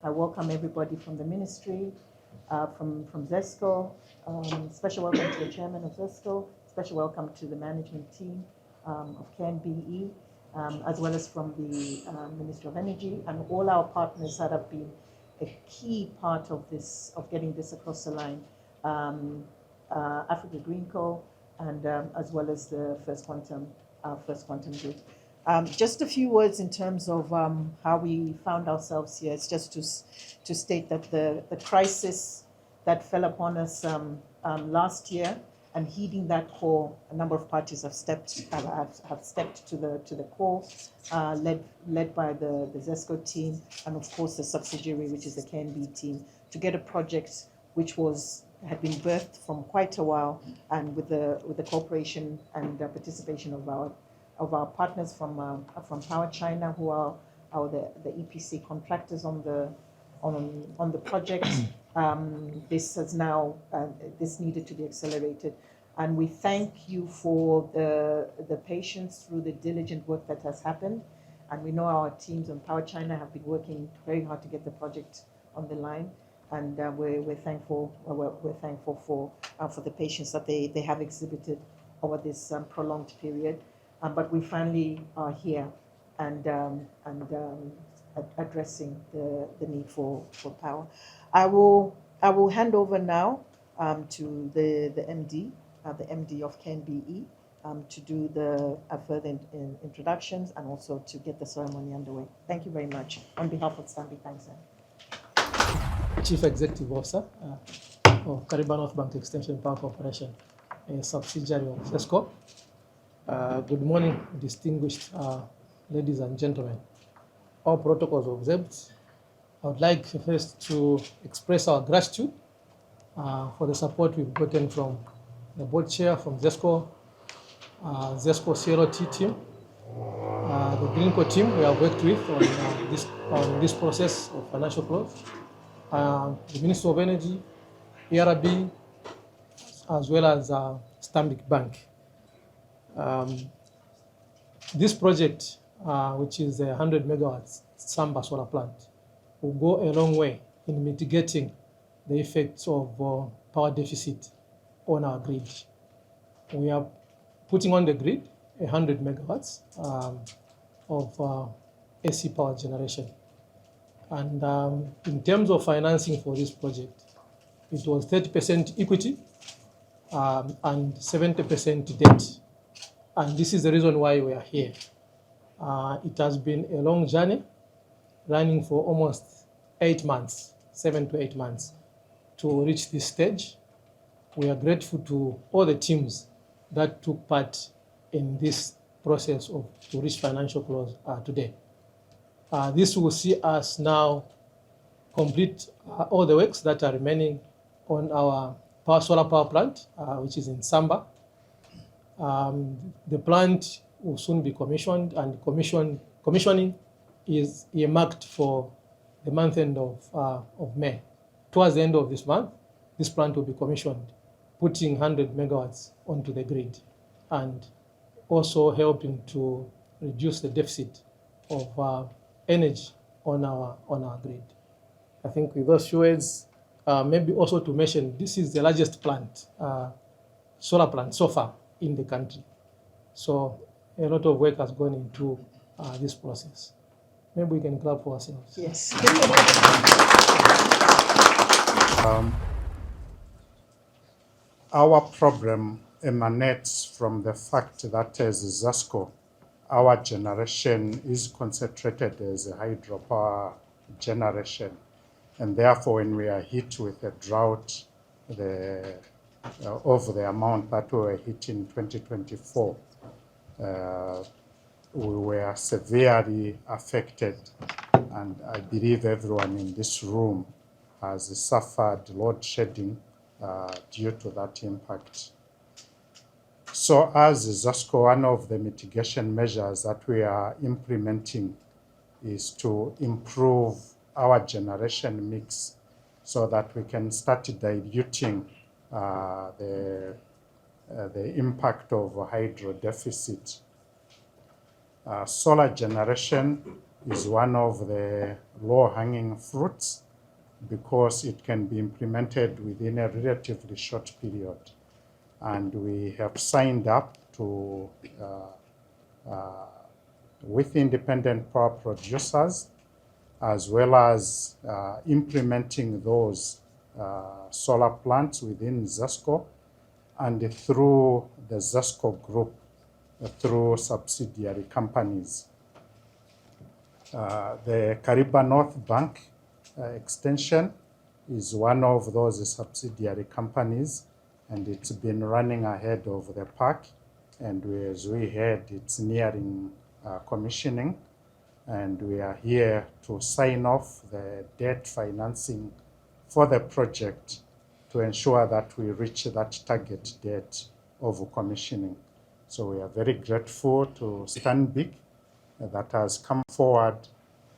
I welcome everybody from the ministry, from ZESCO. Special welcome to the chairman of ZESCO. Special welcome to the management team of KNBE, as well as from the Ministry of Energy and all our partners that have been a key part of this, of getting this across the line. Africa GreenCo and as well as the First Quantum Group. Just a few words in terms of how we found ourselves here. It's just to state that the crisis that fell upon us last year, and heeding that call, a number of parties have stepped to the call, led by the ZESCO team, and of course the subsidiary, which is the KNBE team, to get a project which had been birthed from quite a while, and with the cooperation and participation of our partners from Power China, who are the EPC contractors on the project. This needed to be accelerated, and we thank you for the patience through the diligent work that has happened. And we know our teams on Power China have been working very hard to get the project on the line, and we're thankful. We're thankful for the patience that they have exhibited over this prolonged period. But we finally are here and addressing the need for power. I will hand over now to the MD of KNBE to do the further introductions and also to get the ceremony underway. Thank you very much on behalf of Stanbic Bank Zambia. Chief Executive Officer of Kariba North Bank Extension Power Corporation, a subsidiary of ZESCO. Good morning, distinguished ladies and gentlemen. All protocols observed. I would like first to express our gratitude for the support we've gotten from the board chair, from ZESCO, ZESCO CLOT team, the GreenCo team we have worked with on this process of financial close, the Ministry of Energy, 𝗟𝗏𝗄, as well as Stanbic Bank. This project, which is a 100 megawatts Sambaa Solar Plant, will go a long way in mitigating the effects of power deficit on our grid. We are putting on the grid 100 megawatts of AC power generation. And in terms of financing for this project, it was 30% equity and 70% debt. And this is the reason why we are here. It has been a long journey, running for almost 8 months, 7 to 8 months, to reach this stage. We are grateful to all the teams that took part in this process to reach financial close today. This will see us now complete all the works that are remaining on our solar power plant, which is in Sambaa. The plant will soon be commissioned, and commissioning is earmarked for the month end of May. Towards the end of this month, this plant will be commissioned, putting 100 megawatts onto the grid and also helping to reduce the deficit of energy on our grid. I think with those words, maybe also to mention, this is the largest plant, solar plant so far in the country. So a lot of work has gone into this process. Maybe we can clap for ourselves. Yes. Our problem emanates from the fact that as ZESCO, our generation is concentrated as a hydropower generation. And therefore, when we are hit with a drought of the amount that we were hit in 2024, we were severely affected. And I believe everyone in this room has suffered load shedding due to that impact. So as ZESCO, one of the mitigation measures that we are implementing is to improve our generation mix so that we can start diluting the impact of hydro deficit. Solar generation is one of the low-hanging fruits because it can be implemented within a relatively short period. And we have signed up to with independent power producers, as well as implementing those solar plants within ZESCO and through the ZESCO group, through subsidiary companies. The Kariba North Bank Extension is one of those subsidiary companies, and it's been running ahead of the pack. And as we heard, it's nearing commissioning, and we are here to sign off the debt financing for the project to ensure that we reach that target date of commissioning. So we are very grateful to Stanbic that has come forward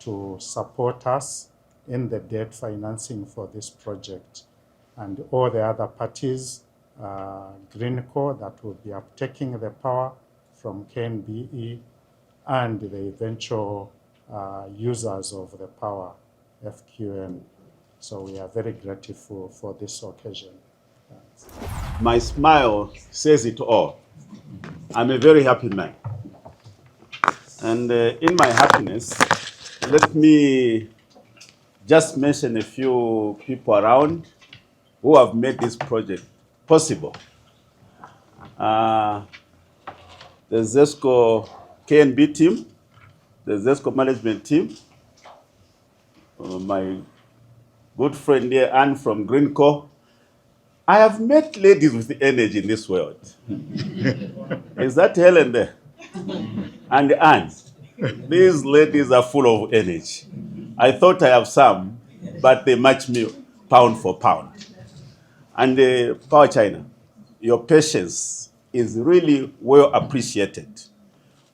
to support us in the debt financing for this project, and all the other parties, GreenCo, that will be uptaking the power from KNBE, and the eventual users of the power, FQM. So we are very grateful for this occasion. Thanks. My smile says it all. I'm a very happy man. And in my happiness, let me just mention a few people around who have made this project possible. The ZESCO KNBE team, the ZESCO management team, my good friend here, Anne from GreenCo. I have met ladies with energy in this world. Is that Helen there? And Anne. These ladies are full of energy. I thought I have some, but they match me pound for pound. And Power China, your patience is really well appreciated.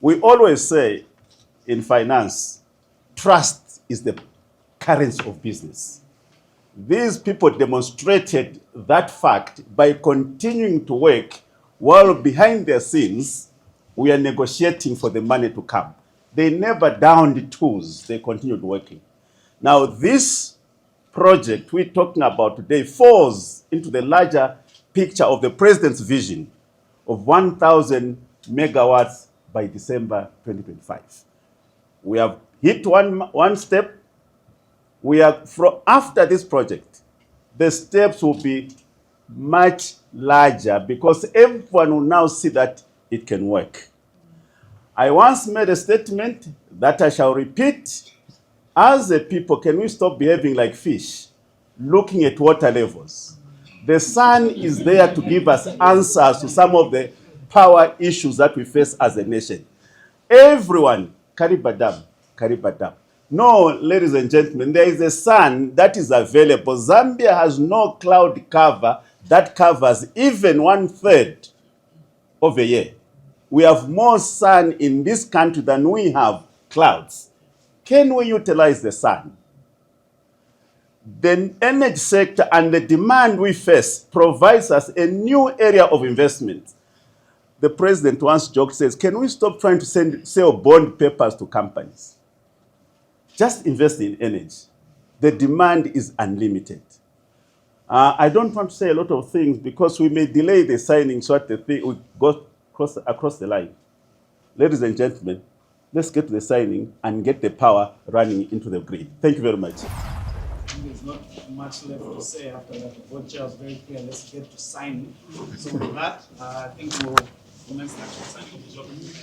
We always say in finance, trust is the currency of business. These people demonstrated that fact by continuing to work while behind their scenes, we are negotiating for the money to come. They never downed the tools, they continued working. Now this project we're talking about today falls into the larger picture of the President's vision of 1,000 megawatts by December 2025. We have hit one step. We are after this project, the steps will be much larger because everyone will now see that it can work. I once made a statement that I shall repeat. As a people, can we stop behaving like fish, looking at water levels? The sun is there to give us answers to some of the power issues that we face as a nation. Everyone, Kariba Dam, Kariba Dam. No, ladies and gentlemen, there is a sun that is available. Zambia has no cloud cover that covers even 1/3 of a year. We have more sun in this country than we have clouds. Can we utilize the sun? The energy sector and the demand we face provides us a new area of investment. The president once joked, says, can we stop trying to sell bond papers to companies? Just invest in energy. The demand is unlimited. I don't want to say a lot of things because we may delay the signing so that the thing will go across the line. Ladies and gentlemen, let's get to the signing and get the power running into the grid. Thank you very much. There's not much left to say after that. The board chair was very clear. Let's get to signing. So with that, I think we'll commence the actual signing of the document.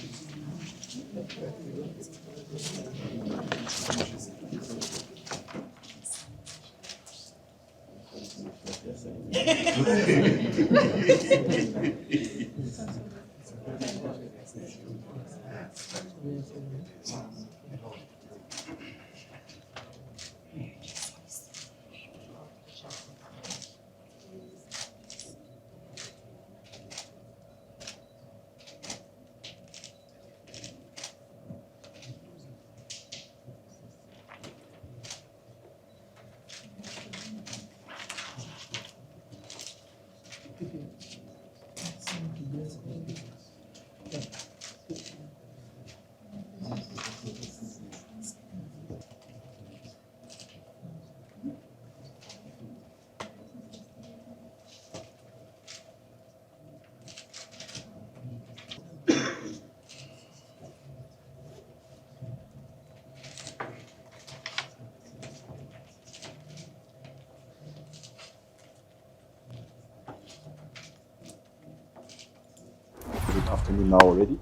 afternoon now already.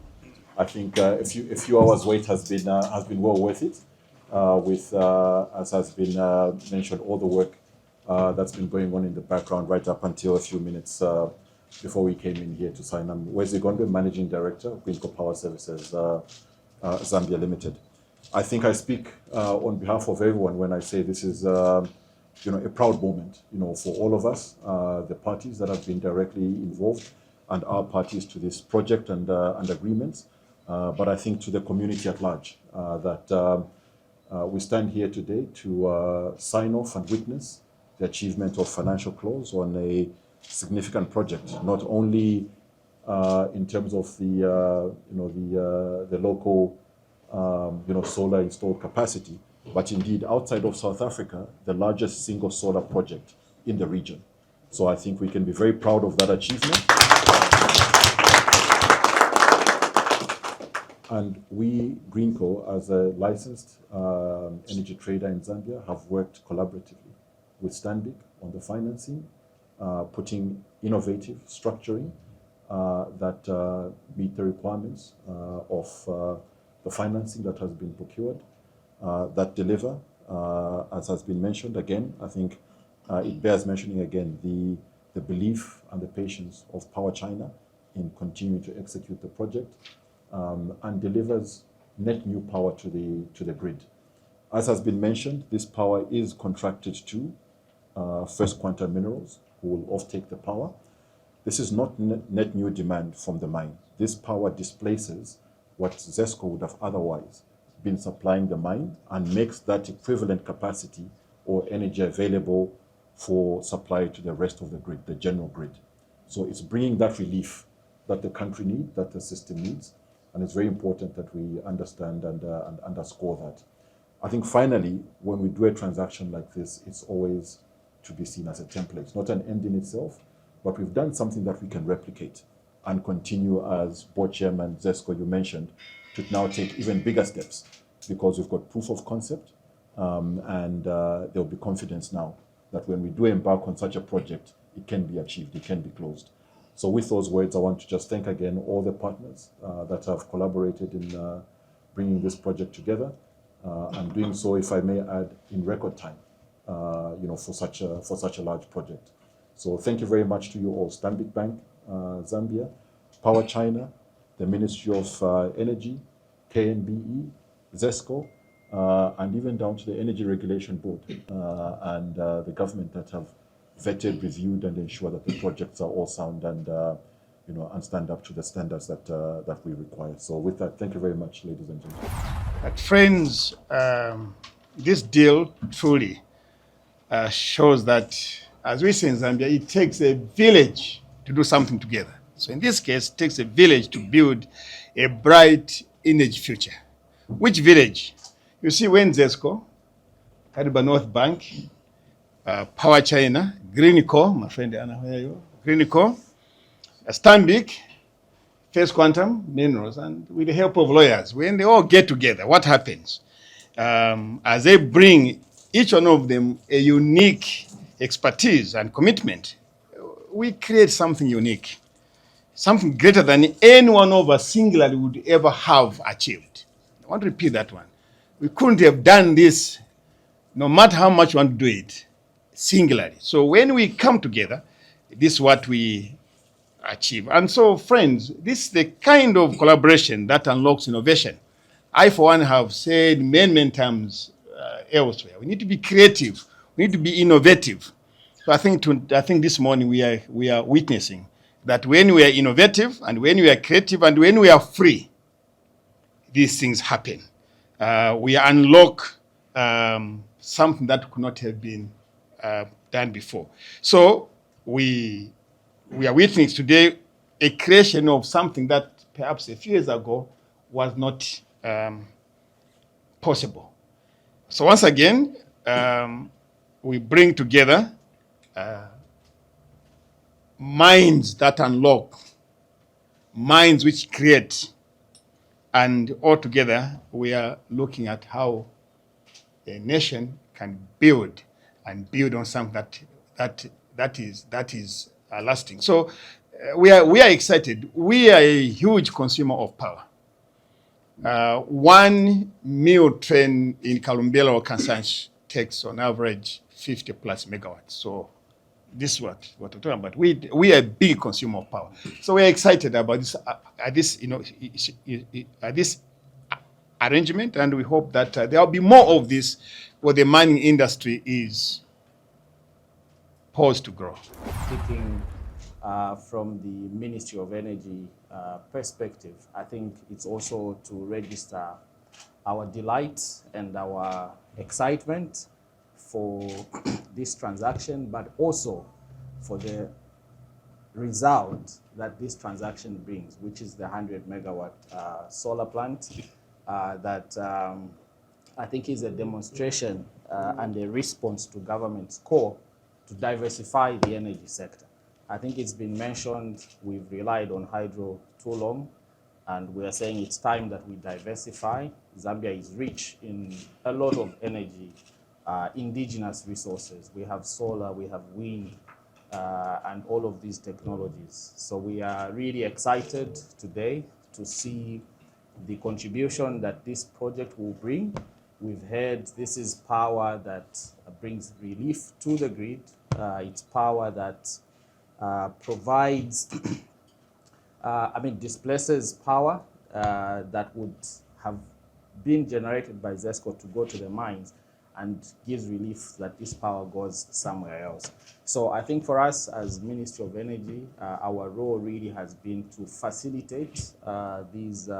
I think a few hours wait has been well worth it. With as has been mentioned, all the work that's been going on in the background right up until a few minutes before we came in here to sign. I'm 𝗟𝗍𝗃𝗏, Managing Director of GreenCo Power Services Zambia Limited. I think I speak on behalf of everyone when I say this is a proud moment, for all of us, the parties that have been directly involved and our parties to this project and agreements, but I think to the community at large, that we stand here today to sign off and witness the achievement of financial close on a significant project, not only in terms of the local solar installed capacity, but indeed outside of South Africa, the largest single solar project in the region. So I think we can be very proud of that achievement. And we, GreenCo, as a licensed energy trader in Zambia, have worked collaboratively with Stanbic on the financing, putting innovative structuring that meet the requirements of the financing that has been procured, that deliver, as has been mentioned again. I think it bears mentioning again the belief and the patience of Power China in continuing to execute the project, and delivers net new power to the grid. As has been mentioned, this power is contracted to First Quantum Minerals, who will offtake the power. This is not net new demand from the mine. This power displaces what ZESCO would have otherwise been supplying the mine and makes that equivalent capacity or energy available for supply to the rest of the grid, the general grid. So it's bringing that relief that the country needs, that the system needs, and it's very important that we understand and underscore that. I think finally, when we do a transaction like this, it's always to be seen as a template. It's not an end in itself, but we've done something that we can replicate and continue, as Board Chairman ZESCO, you mentioned, to now take even bigger steps, because we've got proof of concept, and there'll be confidence now that when we do embark on such a project, it can be achieved, it can be closed. So with those words, I want to just thank again all the partners that have collaborated in bringing this project together, and doing so, if I may add, in record time, for such a large project. So thank you very much to you all, Stanbic Bank Zambia, Power China, the Ministry of Energy, KNBE, ZESCO, and even down to the Energy Regulation Board and the government that have vetted, reviewed, and ensured that the projects are all sound and and stand up to the standards that we require. So with that, thank you very much, ladies and gentlemen. But friends, this deal truly shows that, as we say in Zambia, it takes a village to do something together. So in this case, it takes a village to build a bright energy future. Which village? You see, when ZESCO, Kariba North Bank, Power China, GreenCo, my friend Anna, where are you? GreenCo, Stanbic, First Quantum Minerals, and with the help of lawyers, when they all get together, what happens? As they bring each one of them a unique expertise and commitment, we create something unique, something greater than any one of us singularly would ever have achieved. I want to repeat that one. We couldn't have done this, no matter how much we want to do it, singularly. So when we come together, this is what we achieve. And so, friends, this is the kind of collaboration that unlocks innovation. I, for one, have said many times elsewhere, we need to be creative, we need to be innovative. So I think this morning we are witnessing that when we are innovative and when we are creative and when we are free, these things happen. We unlock something that could not have been done before. So we are witnessing today a creation of something that perhaps a few years ago was not possible. So once again, we bring together minds that unlock, minds which create, and all together we are looking at how a nation can build and build on something that is lasting. So we are excited. We are a huge consumer of power. 1 mule train in Kalumbela or Kansanshi takes on average 50 plus megawatts. So this is what we're talking about. We are a big consumer of power. So we're excited about this arrangement, and we hope that there will be more of this where the mining industry is poised to grow. Speaking from the Ministry of Energy perspective, I think it's also to register our delight and our excitement for this transaction, but also for the result that this transaction brings, which is the 100 megawatt solar plant that I think is a demonstration and a response to government's call to diversify the energy sector. I think it's been mentioned, we've relied on hydro too long, and we are saying it's time that we diversify. Zambia is rich in a lot of energy, indigenous resources. We have solar, we have wind, and all of these technologies. So we are really excited today to see the contribution that this project will bring. We've heard this is power that brings relief to the grid. It's power that provides, displaces power that would have been generated by ZESCO to go to the mines, and gives relief that this power goes somewhere else. So I think for us as Ministry of Energy, our role really has been to facilitate these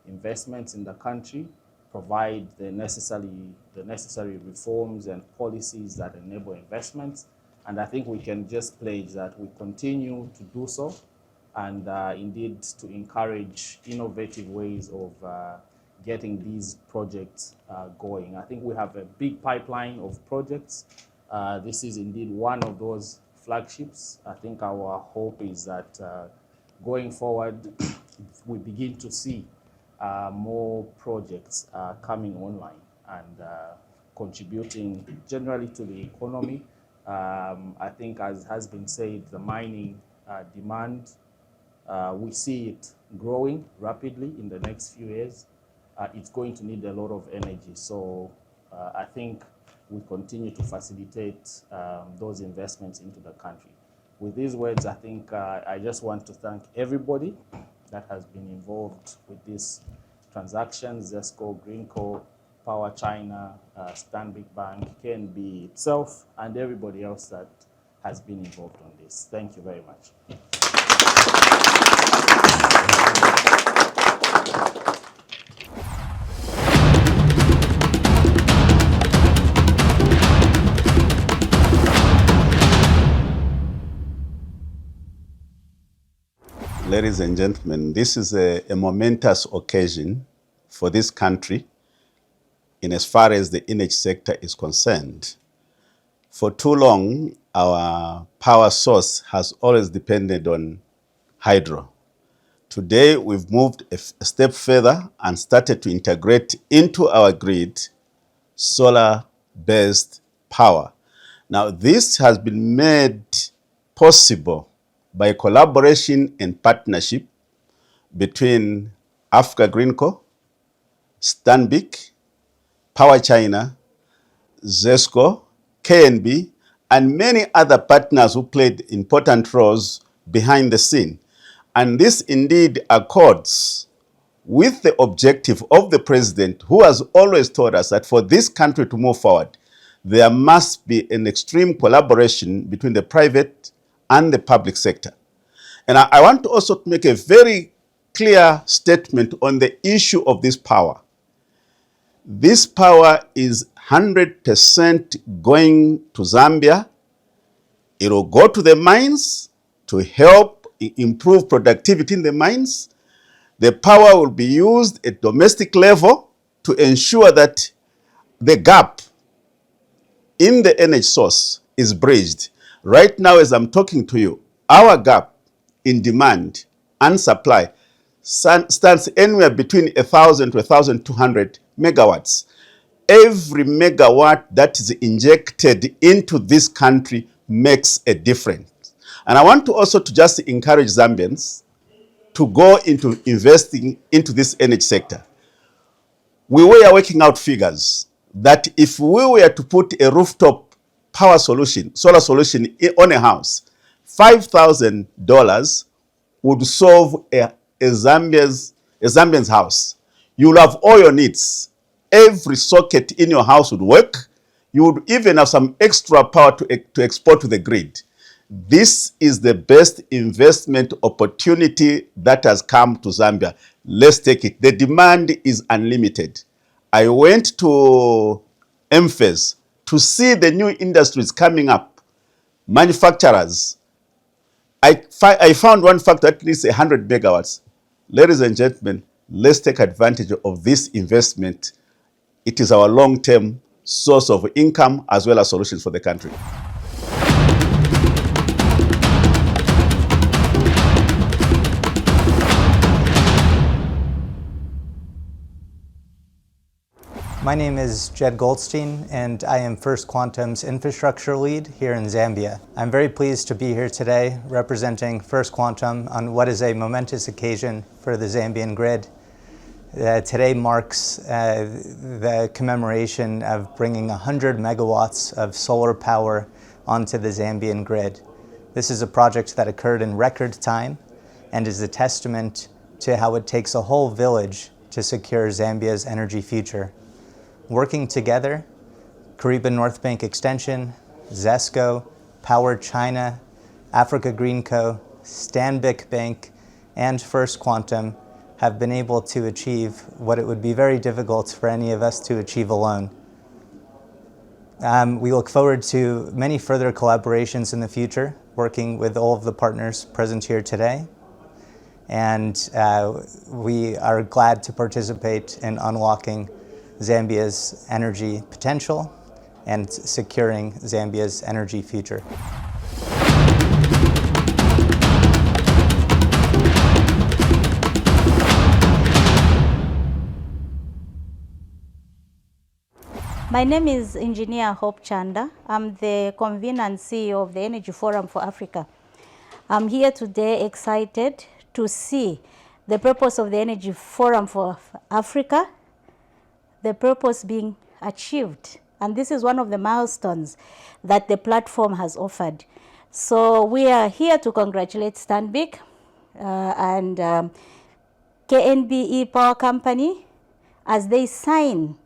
investments in the country, provide the necessary reforms and policies that enable investments. And I think we can just pledge that we continue to do so, and indeed to encourage innovative ways of getting these projects going. I think we have a big pipeline of projects. This is indeed one of those flagships. I think our hope is that going forward, we begin to see more projects coming online and contributing generally to the economy. I think, as has been said, the mining demand, we see it growing rapidly in the next few years. It's going to need a lot of energy. So I think we continue to facilitate those investments into the country. With these words, I think I just want to thank everybody that has been involved with this transaction: ZESCO, GreenCo, Power China, Stanbic Bank, KNBE itself, and everybody else that has been involved on this. Thank you very much. Ladies and gentlemen, this is a momentous occasion for this country in as far as the energy sector is concerned. For too long, our power source has always depended on hydro. Today, we've moved a step further and started to integrate into our grid solar-based power. Now, this has been made possible by collaboration and partnership between Africa GreenCo, Stanbic, Power China, ZESCO, KNBE, and many other partners who played important roles behind the scene. And this indeed accords with the objective of the President, who has always told us that for this country to move forward, there must be an extreme collaboration between the private and the public sector. And I want to also make a very clear statement on the issue of this power. This power is 100% going to Zambia. It will go to the mines to help improve productivity in the mines. The power will be used at domestic level to ensure that the gap in the energy source is bridged. Right now, as I'm talking to you, our gap in demand and supply stands anywhere between 1,000 to 1,200 megawatts. Every megawatt that is injected into this country makes a difference. And I want to also to just encourage Zambians to go into investing into this energy sector. We were working out figures that if we were to put a rooftop power solution, solar solution on a house, $5,000 would solve a Zambian's house. You will have all your needs. Every socket in your house would work. You would even have some extra power to export to the grid. This is the best investment opportunity that has come to Zambia. Let's take it. The demand is unlimited. I went to 𝗵𝗄𝗃 to see the new industries coming up, manufacturers. I found one factory at least 100 megawatts. Ladies and gentlemen, let's take advantage of this investment. It is our long-term source of income as well as solutions for the country. My name is Jed Goldstein, and I am First Quantum's infrastructure lead here in Zambia. I'm very pleased to be here today representing First Quantum on what is a momentous occasion for the Zambian grid. Today marks the commemoration of bringing 100 megawatts of solar power onto the Zambian grid. This is a project that occurred in record time and is a testament to how it takes a whole village to secure Zambia's energy future. Working together, Kariba North Bank Extension, ZESCO, Power China, Africa GreenCo, Stanbic Bank, and First Quantum have been able to achieve what it would be very difficult for any of us to achieve alone. We look forward to many further collaborations in the future, working with all of the partners present here today. And we are glad to participate in unlocking Zambia's energy potential and securing Zambia's energy future. My name is Engineer Hope Chanda. I'm the convener and CEO of the Energy Forum for Africa. I'm here today excited to see the purpose of the Energy Forum for Africa, the purpose being achieved. And this is one of the milestones that the platform has offered. So we are here to congratulate Stanbic and KNBE Power Company as they sign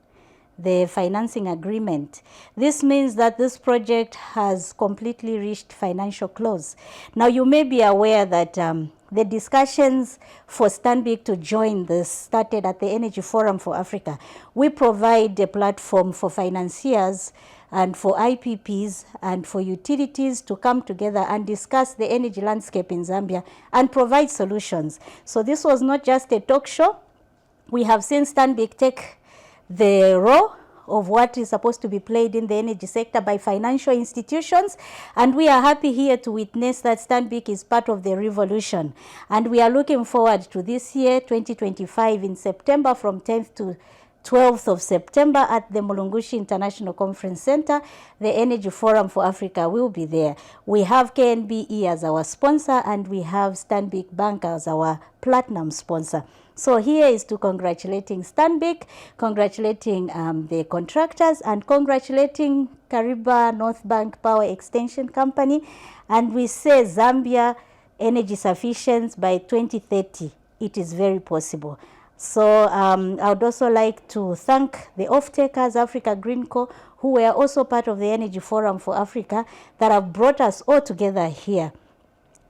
the financing agreement. This means that this project has completely reached financial close. Now you may be aware that the discussions for Stanbic to join this started at the Energy Forum for Africa. We provide a platform for financiers and for IPPs and for utilities to come together and discuss the energy landscape in Zambia and provide solutions. So this was not just a talk show. We have seen Stanbic take the role of what is supposed to be played in the energy sector by financial institutions, and we are happy here to witness that Stanbic is part of the revolution. And we are looking forward to this year, 2025, in September, from 10th to 12th of September at the Mulungushi International Conference Center. The Energy Forum for Africa will be there. We have KNBE as our sponsor, and we have Stanbic Bank as our platinum sponsor. So here is to congratulating Stanbic, congratulating the contractors, and congratulating Kariba North Bank Power Extension Company. And we say Zambia energy sufficient by 2030. It is very possible. So I would also like to thank the off-takers, Africa GreenCo, who were also part of the Energy Forum for Africa, that have brought us all together here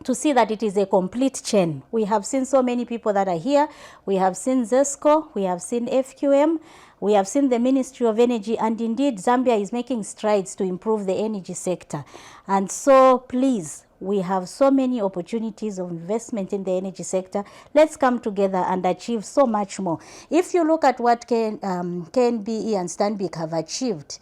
to see that it is a complete chain. We have seen so many people that are here. We have seen ZESCO, we have seen FQM, we have seen the Ministry of Energy, and indeed Zambia is making strides to improve the energy sector. And so please, we have so many opportunities of investment in the energy sector. Let's come together and achieve so much more. If you look at what KNBE and Stanbic have achieved,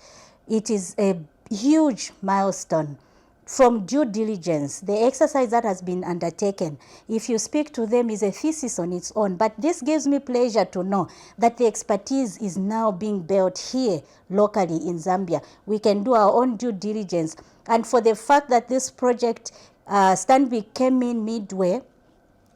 it is a huge milestone. From due diligence, the exercise that has been undertaken, if you speak to them, is a thesis on its own. But this gives me pleasure to know that the expertise is now being built here locally in Zambia. We can do our own due diligence. And for the fact that this project Stanbic came in midway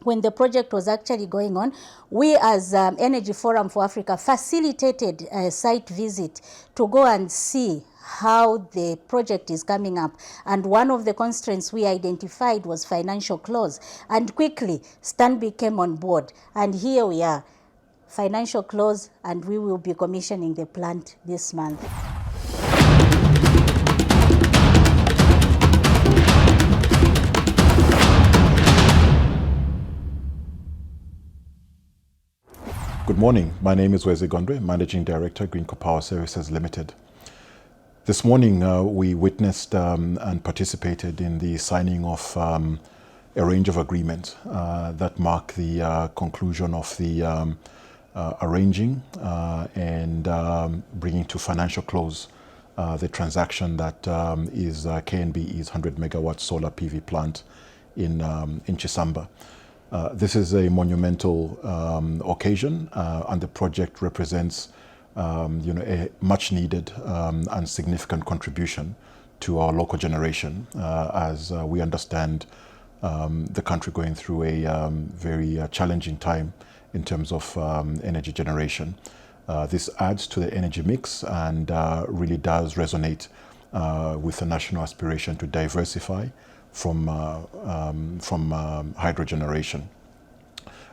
when the project was actually going on. We as Energy Forum for Africa facilitated a site visit to go and see how the project is coming up. And one of the constraints we identified was financial close. And quickly, Stanbic came on board. And here we are, financial close, and we will be commissioning the plant this month. Good morning. My name is 𝗟𝗍𝗃𝗄𝗆, Managing Director, GreenCo Power Services Limited. This morning, we witnessed and participated in the signing of a range of agreements that mark the conclusion of the arranging and bringing to financial close the transaction that is KNBE's 100 megawatt solar PV plant in Sambaa. This is a monumental occasion, and the project represents a much needed and significant contribution to our local generation as we understand the country going through a very challenging time in terms of energy generation. This adds to the energy mix and really does resonate with the national aspiration to diversify from hydro generation.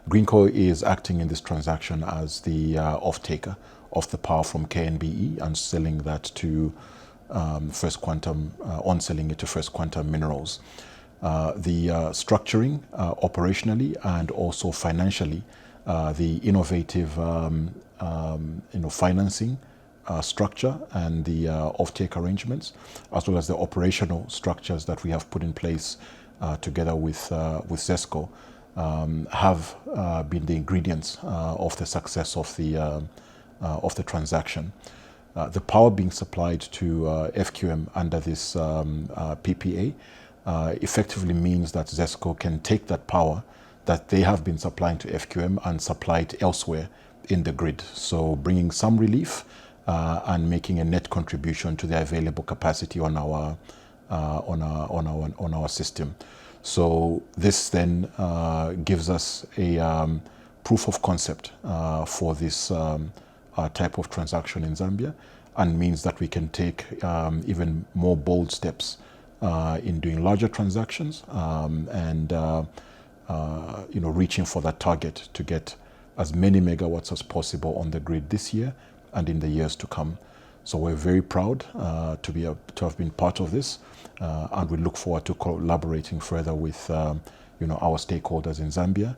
GreenCo is acting in this transaction as the off-taker of the power from KNBE and selling that to First Quantum, on-selling it to First Quantum Minerals. The structuring operationally and also financially, the innovative financing structure and the off-take arrangements, as well as the operational structures that we have put in place together with ZESCO, have been the ingredients of the success of the transaction. The power being supplied to FQM under this PPA effectively means that ZESCO can take that power that they have been supplying to FQM and supply it elsewhere in the grid, so bringing some relief and making a net contribution to the available capacity on our system. So this then gives us a proof of concept for this type of transaction in Zambia, and means that we can take even more bold steps in doing larger transactions and reaching for that target to get as many megawatts as possible on the grid this year and in the years to come. So we're very proud to have been part of this, and we look forward to collaborating further with our stakeholders in Zambia,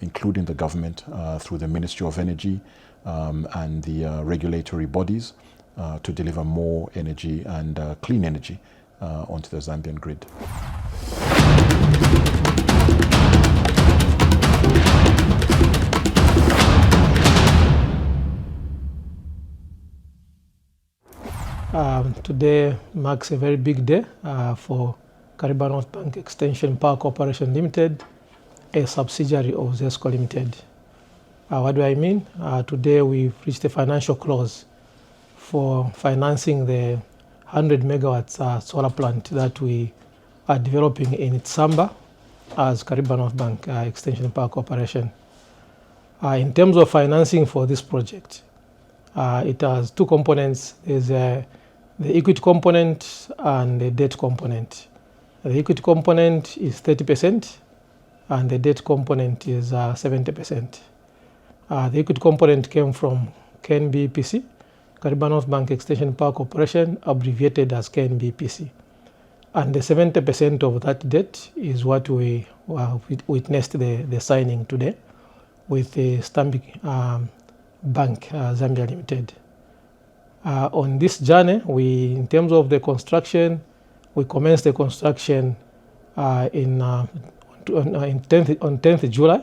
including the government through the Ministry of Energy and the regulatory bodies to deliver more energy and clean energy onto the Zambian grid. Today marks a very big day for Kariba North Bank Extension Power Corporation Limited, a subsidiary of ZESCO Limited. What do I mean? Today we've reached a financial close for financing the 100 megawatts solar plant that we are developing in Sambaa as Kariba North Bank Extension Power Corporation. In terms of financing for this project, it has two components. There's the equity component and the debt component. The equity component is 30% and the debt component is 70%. The equity component came from KNBE, Kariba North Bank Extension Power Corporation, abbreviated as KNBE. And the 70% of that debt is what we witnessed the signing today with the Stanbic Bank Zambia Limited. On this journey, in terms of the construction, we commenced the construction on 10th July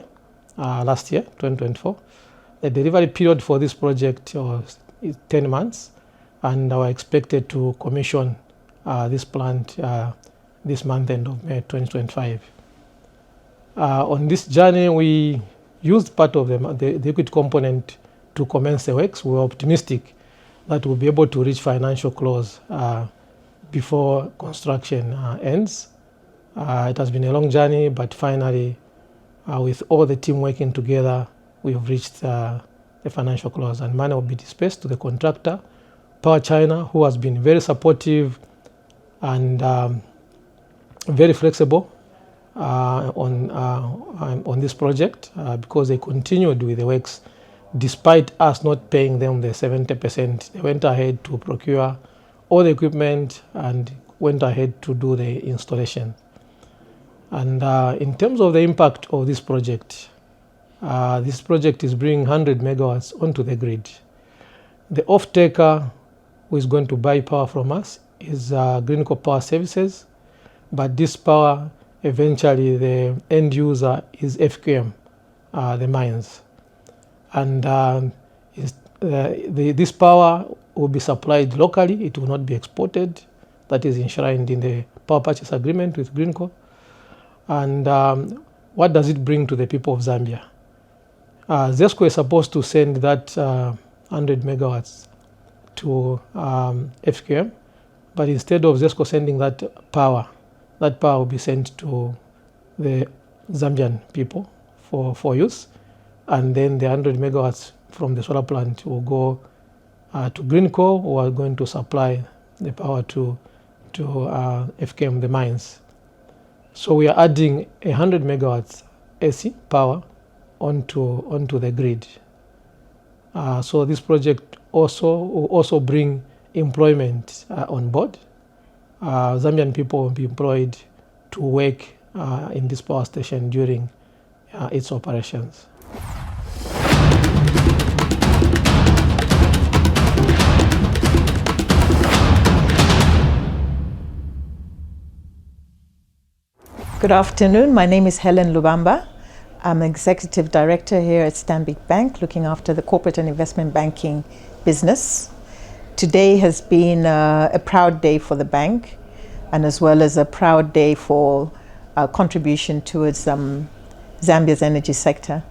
last year, 2024. The delivery period for this project is 10 months, and we're expected to commission this plant this month end of May 2025. On this journey, we used part of the equity component to commence the works. We're optimistic that we'll be able to reach financial close before construction ends, It has been a long journey, but finally, with all the team working together, we've reached the financial close, and money will be dispersed to the contractor, Power China, who has been very supportive and very flexible on this project because they continued with the works despite us not paying them the 70%. They went ahead to procure all the equipment and went ahead to do the installation. And in terms of the impact of this project is bringing 100 megawatts onto the grid. The off-taker who is going to buy power from us is GreenCo Power Services, but this power, eventually the end user is FQM, the mines. And this power will be supplied locally, it will not be exported. That is enshrined in the power purchase agreement with GreenCo. And what does it bring to the people of Zambia? ZESCO is supposed to send that 100 megawatts to FQM, but instead of ZESCO sending that power will be sent to the Zambian people for use, and then the 100 megawatts from the solar plant will go to GreenCo, who are going to supply the power to FQM, the mines. So we are adding 100 megawatts AC power onto the grid. So this project will also bring employment on board. Zambian people will be employed to work in this power station during its operations. Good afternoon. My name is Helen Lubamba. I'm Executive Director here at Stanbic Bank, looking after the corporate and investment banking business. Today has been a proud day for the bank, and as well as a proud day for contribution towards Zambia's energy sector.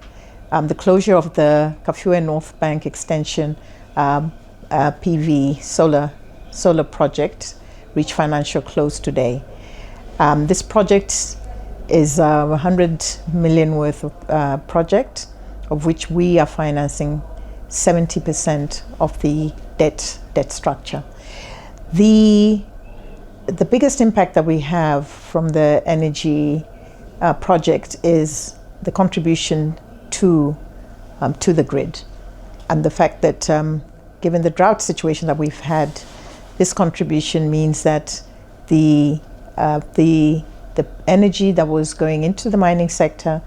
The closure of the Kariba North Bank Extension PV solar project reached financial close today. This project is a 100 million worth of project, of which we are financing 70% of the debt structure. The biggest impact that we have from the energy project is the contribution to the grid, and the fact that given the drought situation that we've had, this contribution means that the energy that was going into the mining sector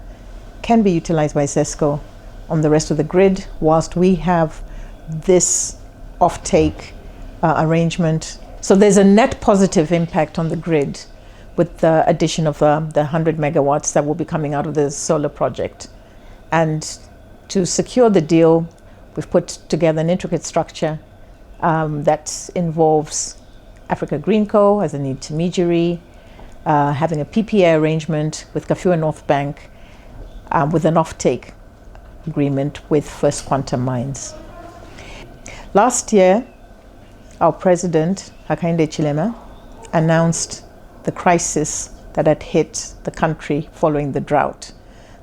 can be utilized by ZESCO on the rest of the grid, whilst we have this offtake arrangement. So there's a net positive impact on the grid with the addition of the 100 megawatts that will be coming out of the solar project. And to secure the deal, we've put together an intricate structure that involves Africa GreenCo as an intermediary, having a PPA arrangement with Kariba North Bank, with an offtake agreement with First Quantum Mines. Last year, our President Hakainde Hichilema announced the crisis that had hit the country following the drought,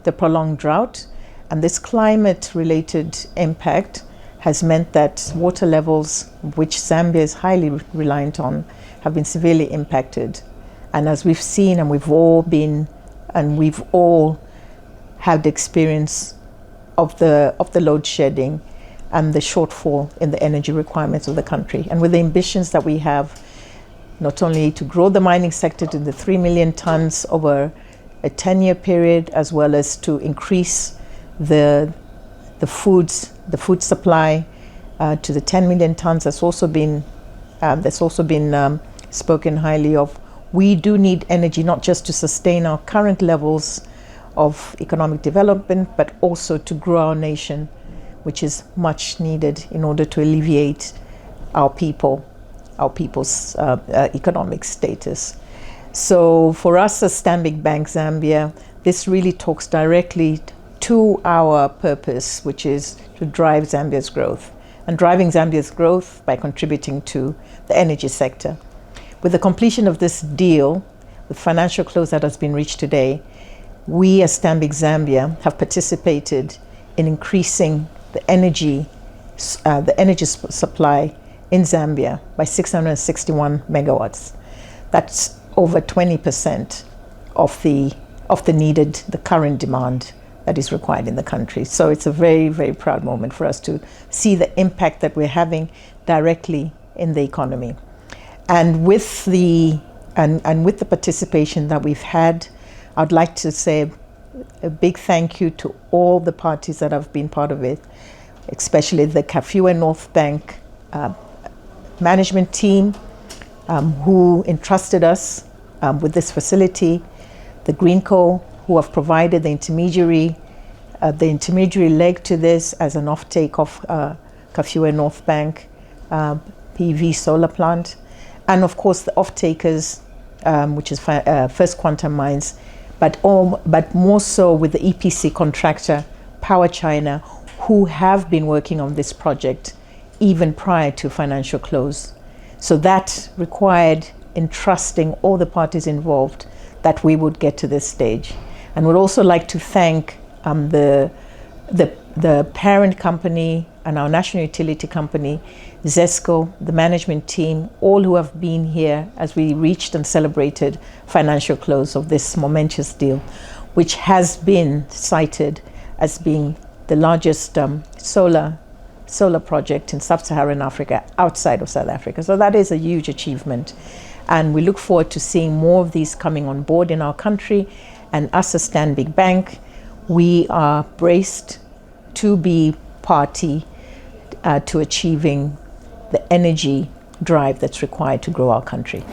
the prolonged drought, and this climate-related impact has meant that water levels, which Zambia is highly reliant on, have been severely impacted. And as we've seen, and we've all had the experience of the load shedding and the shortfall in the energy requirements of the country. And with the ambitions that we have, not only to grow the mining sector to the 3 million tons over a 10-year period, as well as to increase the food supply to the 10 million tons, that's also been spoken highly of. We do need energy not just to sustain our current levels of economic development, but also to grow our nation, which is much needed in order to alleviate our people's economic status. So for us as Stanbic Bank Zambia, this really talks directly to our purpose, which is to drive Zambia's growth, and driving Zambia's growth by contributing to the energy sector. With the completion of this deal, the financial close that has been reached today, we as Stanbic Zambia have participated in increasing the energy supply in Zambia by 661 megawatts. That's over 20% of the current demand that is required in the country. So it's a very, very proud moment for us to see the impact that we're having directly in the economy. And with the participation that we've had, I'd like to say a big thank you to all the parties that have been part of it, especially the 𝗥𝗽𝗰𝗃𝗁 North Bank management team who entrusted us with this facility, the GreenCo who have provided the intermediary leg to this as an offtake of 𝗥𝗽𝗰𝗃 North Bank PV solar plant, and of course the off-takers, which is First Quantum Mines, but more so with the EPC contractor Power China, who have been working on this project even prior to financial close. So that required entrusting all the parties involved that we would get to this stage. And we'd also like to thank the parent company and our national utility company, ZESCO, the management team, all who have been here as we reached and celebrated financial close of this momentous deal, which has been cited as being the largest solar project in sub-Saharan Africa outside of South Africa. So that is a huge achievement. And we look forward to seeing more of these coming on board in our country. And us as Stanbic Bank, we are braced to be party to achieving the energy drive that's required to grow our country.